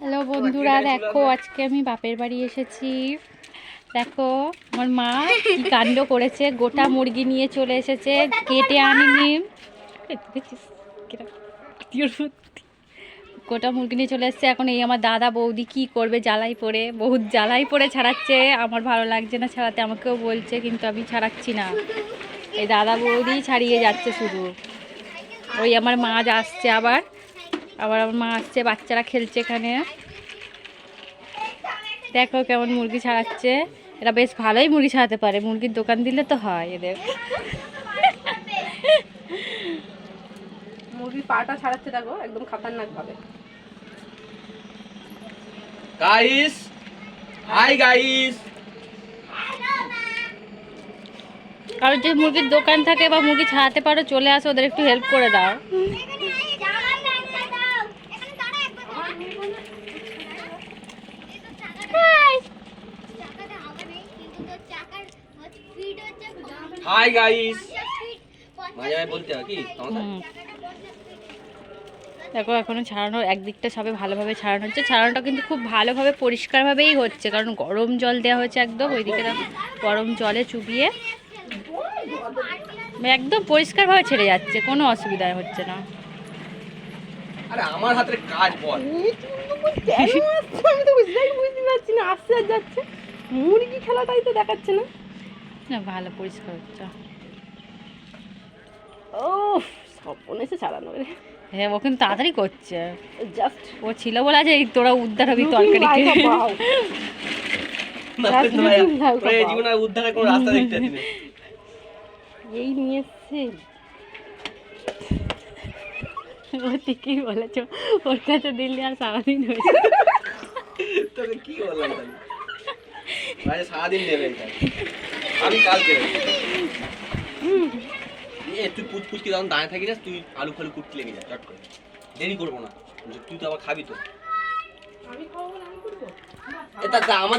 Hello বন্ধুরা, দেখো আজকে আমি বাপের বাড়ি এসেছি। দেখো আমার মা কি কাণ্ড করেছে, গোটা মুরগি নিয়ে চলে এসেছে, কেটে আনিনি। গোটা মুরগি নিয়ে চলে এসেছে। এখন এই আমার দাদা বৌদি কি করবে, জ্বালাই পড়ে, বহুত জ্বালাই পড়ে ছাড়াচ্ছে। আমার ভালো লাগছে না ছাড়াতে, আমাকেও বলছে, কিন্তু আমি ছাড়াচ্ছি না। এই দাদা বৌদি ছাড়িয়ে যাচ্ছে শুধু। ওই আমার মা আসছে, আবার আমার মা আসছে, বাচ্চারা খেলছে এখানে। দেখো কেমন মুরগি ছাড়াচ্ছে। এরা বেশ ভালোই মুরগি ছাড়াতে পারে, মুরগির দোকান দিলে তো হয় এদের। মুরগির পাটা ছাড়াচ্ছে, দেখো একদম খতরনাক ভাবে। Guys, hi guys. আর যে মুরগির দোকান থাকে বা মুরগি ছাড়াতে পারো, চলে আসো, ওদের একটু হেল্প করে দাও। হাই গাইস, মাঝে মাঝে বলতে হয় কি? দেখো এখনো ছাড়ানোর একদিকটা সবে ভালোভাবে ছাড়ানো হচ্ছে। ছাড়ানোটা কিন্তু খুব ভালোভাবে পরিষ্কারভাবেই হচ্ছে, কারণ গরম জল দেওয়া হয়েছে একদম। ওইদিকে গরম জলে চুবিয়ে একদম পরিষ্কারভাবে ছেড়ে যাচ্ছে, কোনো অসুবিধা হচ্ছে না। আরে আমার হাতের কাজ বল। আমি তো বুঝতে পারছি না, আসছে আর যাচ্ছে। মুরগি খেলাটাই তো দেখাচ্ছে না। না, ভালো পরিষ্কার হচ্ছে। ও সব মনে এসে ছাড়ানো রে। হ্যাঁ, ও কিন্তু তাড়াতাড়ি করছে। জাস্ট ও ছিল বলে যে তোরা উদ্ধার হবি তরকারি জীবনে উদ্ধারের কোনো রাস্তা দেখতে পাচ্ছি না। এই নিয়ে এসছে। ও ঠিকই বলেছ, ওর কাছে দিল্লি আর সারাদিন হয়েছে। তোকে কি বললাম ভাই, সারাদিন নেবেন আমি কালকে তুই পুচপুচকি যখন দাঁড়িয়ে থাকি না, তুই আলু ফালু কুটতে লেগে যা, চট করে। দেরি করবো না, তুই তো আবার খাবি তো।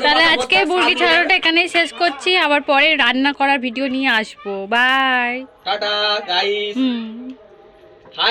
তাহলে আজকে মুরগি ছাড়ানোটা এখানেই শেষ করছি, আবার পরে রান্না করার ভিডিও নিয়ে আসবো। Bye, tata guys.